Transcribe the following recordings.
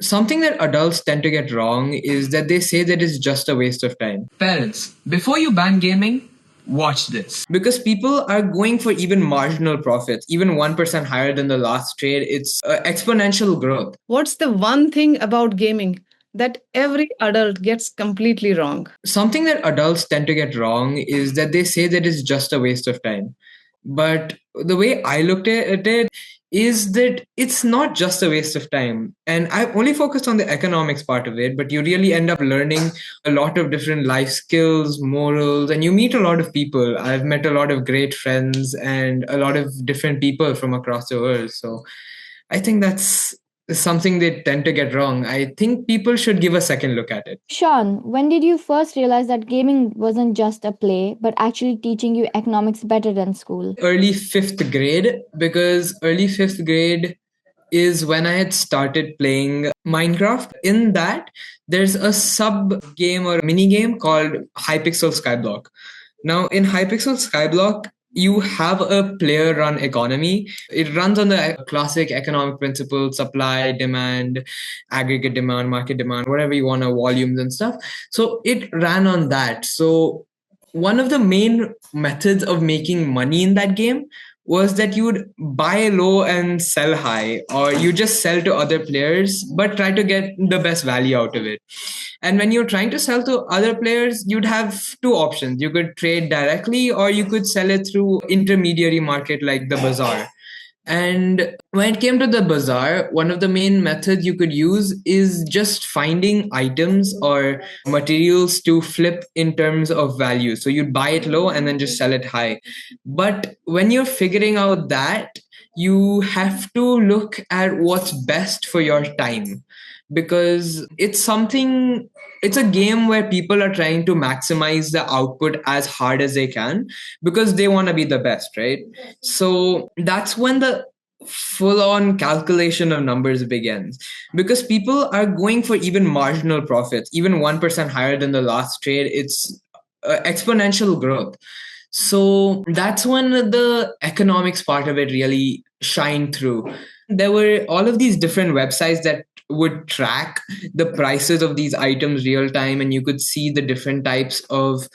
Something that adults tend to get wrong is that they say that it's just a waste of time. Parents, before you ban gaming, watch this. Because people are going for even marginal profits, even 1% higher than the last trade. It's exponential growth. What's the one thing about gaming that every adult gets completely wrong? Something that adults tend to get wrong is that they say that it's just a waste of time. But the way I looked at it is that it's not just a waste of time. And I've only focused on the economics part of it, but you really end up learning a lot of different life skills, morals, and you meet a lot of people. I've met a lot of great friends and a lot of different people from across the world. So I think that's something they tend to get wrong. I think people should give a second look at it. Sean, when did you first realize that gaming wasn't just a play, but actually teaching you economics better than school? Early fifth grade, because early fifth grade is when I had started playing Minecraft. In that, there's a sub game or mini game called Hypixel Skyblock. Now, in Hypixel Skyblock, you have a player run economy. It runs on the classic economic principles: supply, demand, aggregate demand, market demand, whatever you want, volumes and stuff. So it ran on that. So one of the main methods of making money in that game was that you would buy low and sell high, or you just sell to other players but try to get the best value out of it. And when you're trying to sell to other players, you'd have two options: you could trade directly, or you could sell it through intermediary market like the bazaar. And when it came to the bazaar, one of the main methods you could use is just finding items or materials to flip in terms of value. So you'd buy it low and then just sell it high. But when you're figuring out that, you have to look at what's best for your time, because it's a game where people are trying to maximize the output as hard as they can because they want to be the best, right? So that's when the full on calculation of numbers begins, because people are going for even marginal profits, even 1% higher than the last trade. It's exponential growth. So that's when the economics part of it really shined through. There were all of these different websites that would track the prices of these items real time, and you could see the different types of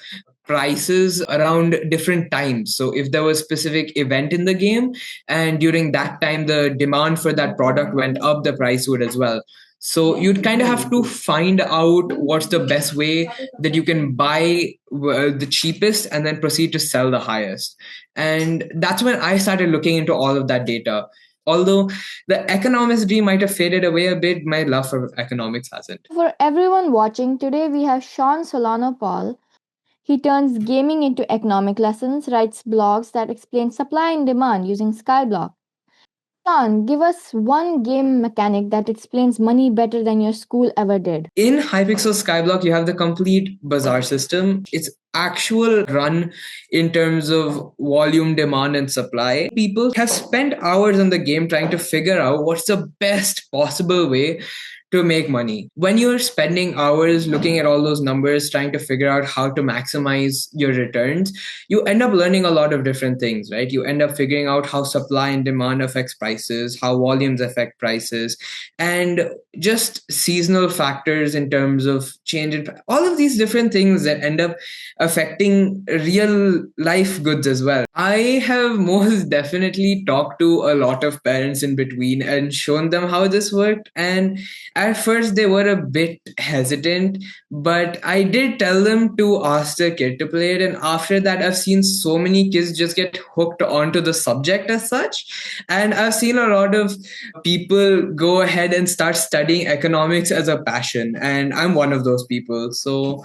prices around different times. So if there was a specific event in the game and during that time the demand for that product went up, the price would as well. So you'd kind of have to find out what's the best way that you can buy the cheapest and then proceed to sell the highest. And that's when I started looking into all of that data. Although the economist dream might have faded away a bit, my love for economics hasn't. For everyone watching, today we have Sean Solano Paul. He turns gaming into economic lessons, writes blogs that explain supply and demand using Skyblock. Sean, give us one game mechanic that explains money better than your school ever did. In Hypixel Skyblock, you have the complete bazaar system. It's actual run in terms of volume, demand, and supply. People have spent hours on the game trying to figure out what's the best possible way to make money. When you're spending hours looking at all those numbers, trying to figure out how to maximize your returns, you end up learning a lot of different things, right? You end up figuring out how supply and demand affects prices, how volumes affect prices, and just seasonal factors in terms of change in all of these different things that end up affecting real life goods as well. I have most definitely talked to a lot of parents in between and shown them how this worked. And at first, they were a bit hesitant, but I did tell them to ask their kid to play it. And after that, I've seen so many kids just get hooked onto the subject as such. And I've seen a lot of people go ahead and start studying economics as a passion. And I'm one of those people. So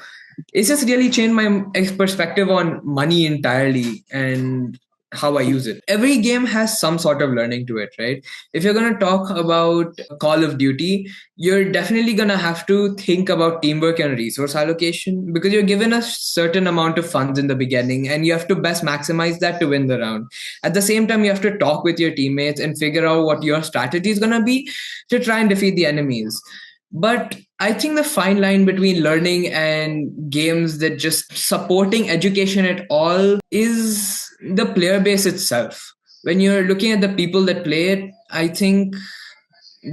it's just really changed my perspective on money entirely and how I use it. Every game has some sort of learning to it, right? If you're going to talk about Call of Duty, you're definitely going to have to think about teamwork and resource allocation, because you're given a certain amount of funds in the beginning and you have to best maximize that to win the round. At the same time, you have to talk with your teammates and figure out what your strategy is going to be to try and defeat the enemies. But I think the fine line between learning and games that just supporting education at all is the player base itself. When you're looking at the people that play it, I think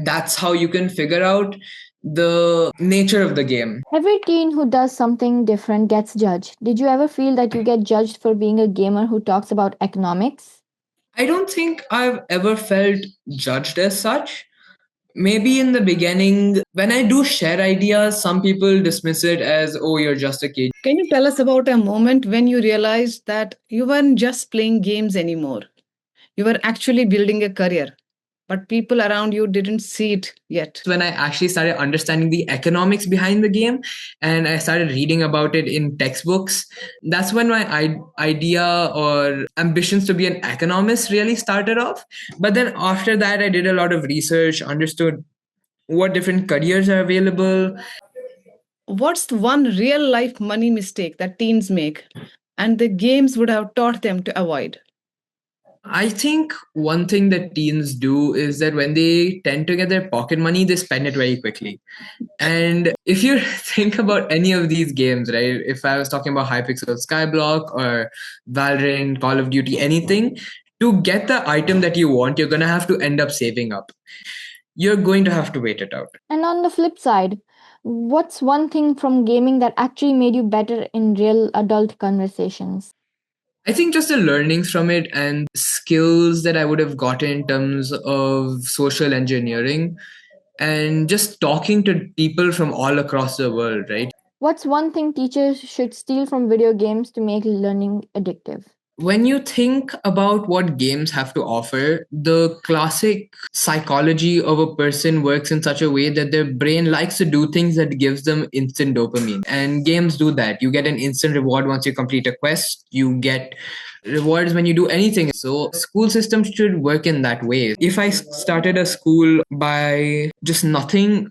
That's how you can figure out the nature of the game. Every teen who does something different gets judged. Did you ever feel that you get judged for being a gamer who talks about economics? I don't think I've ever felt judged as such. Maybe in the beginning, when I do share ideas, some people dismiss it as, oh, you're just a kid. Can you tell us about a moment when you realized that you weren't just playing games anymore? You were actually building a career, but people around you didn't see it yet. When I actually started understanding the economics behind the game and I started reading about it in textbooks, that's when my idea or ambitions to be an economist really started off. But then after that, I did a lot of research, understood what different careers are available. What's the one real life money mistake that teens make and the games would have taught them to avoid? I think one thing that teens do is that when they tend to get their pocket money, they spend it very quickly. And if you think about any of these games, right? If I was talking about Hypixel Skyblock or Valorant, Call of Duty, anything, to get the item that you want, you're going to have to end up saving up. You're going to have to wait it out. And on the flip side, what's one thing from gaming that actually made you better in real adult conversations? I think just the learnings from it and skills that I would have gotten in terms of social engineering and just talking to people from all across the world, right? What's one thing teachers should steal from video games to make learning addictive? When you think about what games have to offer, the classic psychology of a person works in such a way that their brain likes to do things that gives them instant dopamine. And games do that. You get an instant reward once you complete a quest. You get rewards when you do anything. So school systems should work in that way. If I started a school by just nothing,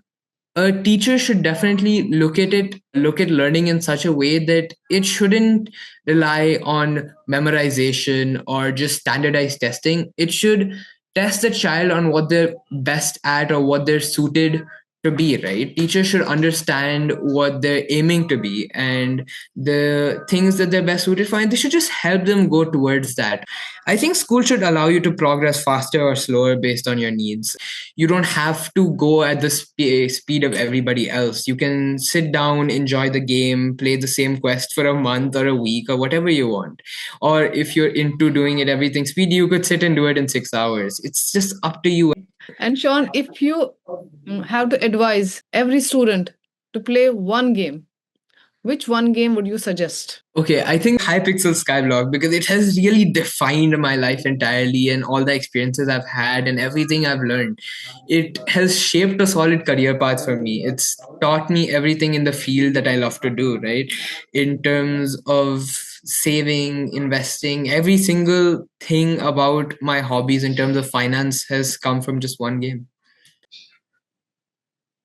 a teacher should definitely look at learning in such a way that it shouldn't rely on memorization or just standardized testing. It should test the child on what they're best at or what they're suited to be, right? Teachers should understand what they're aiming to be and the things that they're best suited for, and they should just help them go towards that. I think school should allow you to progress faster or slower based on your needs. You don't have to go at the speed of everybody else. You can sit down, enjoy the game, play the same quest for a month or a week or whatever you want. Or if you're into doing it everything speedy, you could sit and do it in 6 hours. It's just up to you. And Sean, if you have to advise every student to play one game, which one game would you suggest? Okay, I think Hypixel Skyblock because it has really defined my life entirely and all the experiences I've had and everything I've learned. It has shaped a solid career path for me. It's taught me everything in the field that I love to do, right? In terms of saving, investing, every single thing about my hobbies in terms of finance has come from just one game.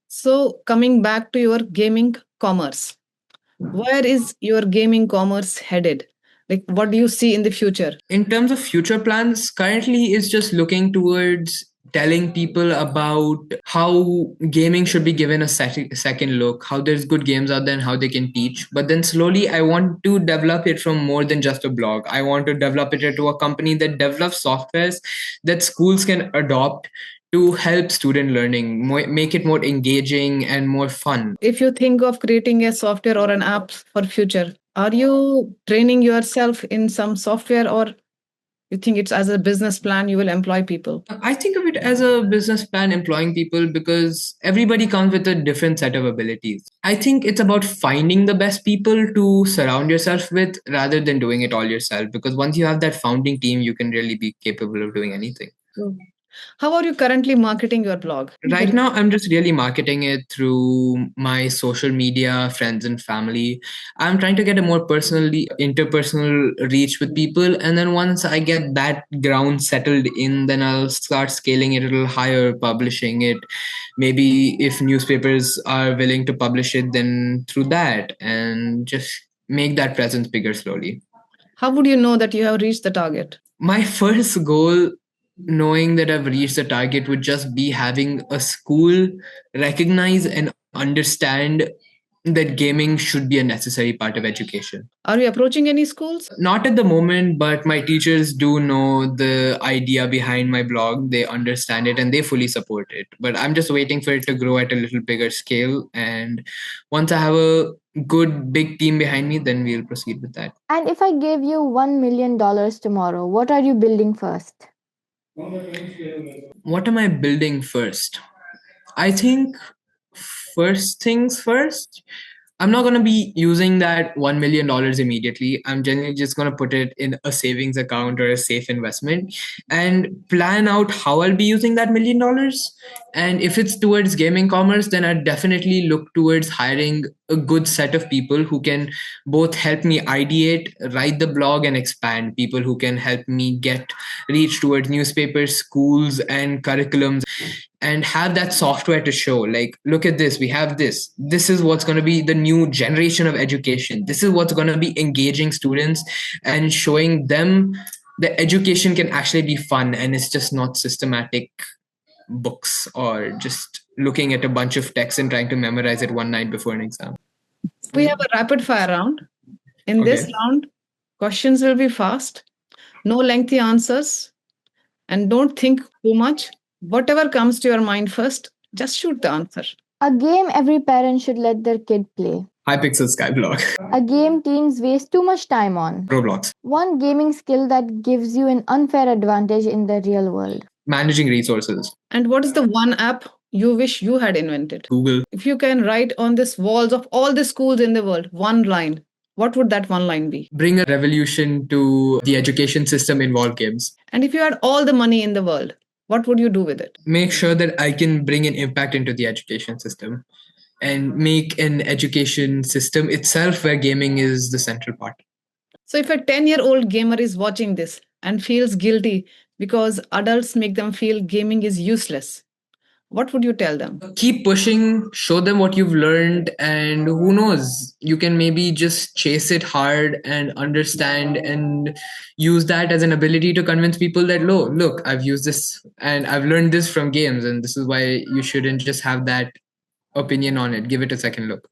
So, coming back to your gaming commerce, where is your gaming commerce headed? Like, what do you see in the future? In terms of future plans, currently it's just looking towards telling people about how gaming should be given a second look, how there's good games out there and how they can teach. But then slowly I want to develop it from more than just a blog. I want to develop it into a company that develops softwares that schools can adopt to help student learning, make it more engaging and more fun. If you think of creating a software or an app for future, are you training yourself in some software or you think it's as a business plan you will employ people? I think of it as a business plan employing people because everybody comes with a different set of abilities. I think it's about finding the best people to surround yourself with rather than doing it all yourself because once you have that founding team, you can really be capable of doing anything. How are you currently marketing your blog? Right now, I'm just really marketing it through my social media, friends, and family. I'm trying to get a more personally interpersonal reach with people. And then once I get that ground settled in, then I'll start scaling it a little higher, publishing it. Maybe if newspapers are willing to publish it, then through that, and just make that presence bigger slowly. How would you know that you have reached the target? My first goal, knowing that I've reached the target, would just be having a school recognize and understand that gaming should be a necessary part of education. Are you approaching any schools? Not at the moment, but my teachers do know the idea behind my blog. They understand it and they fully support it. But I'm just waiting for it to grow at a little bigger scale. And once I have a good big team behind me, then we'll proceed with that. And if I gave you $1 million tomorrow, what are you building first? What am I building first? I think first things first. I'm not going to be using that $1 million immediately. I'm generally just going to put it in a savings account or a safe investment and plan out how I'll be using that $1 million. And if it's towards gaming commerce, then I'd definitely look towards hiring a good set of people who can both help me ideate, write the blog, and expand. People who can help me get reach towards newspapers, schools, and curriculums, and have that software to show, like, look at this, we have this is what's going to be the new generation of education, this is what's going to be engaging students and showing them that education can actually be fun and it's just not systematic books or just looking at a bunch of text and trying to memorize it one night before an exam. We have a rapid fire round. In this round, questions will be fast, no lengthy answers, and don't think too much. Whatever comes to your mind first, just shoot the answer. A game every parent should let their kid play. Hypixel Skyblock. A game teens waste too much time on. Roblox. One gaming skill that gives you an unfair advantage in the real world. Managing resources. And what is the one app you wish you had invented? Google. If you can write on this walls of all the schools in the world one line, what would that one line be? Bring a revolution to the education system, involve games. And if you had all the money in the world, what would you do with it? Make sure that I can bring an impact into the education system and make an education system itself where gaming is the central part. So if a 10-year-old gamer is watching this and feels guilty because adults make them feel gaming is useless, what would you tell them? Keep pushing, show them what you've learned, and who knows, you can maybe just chase it hard and understand and use that as an ability to convince people that, look, I've used this and I've learned this from games, and this is why you shouldn't just have that opinion on it. Give it a second look.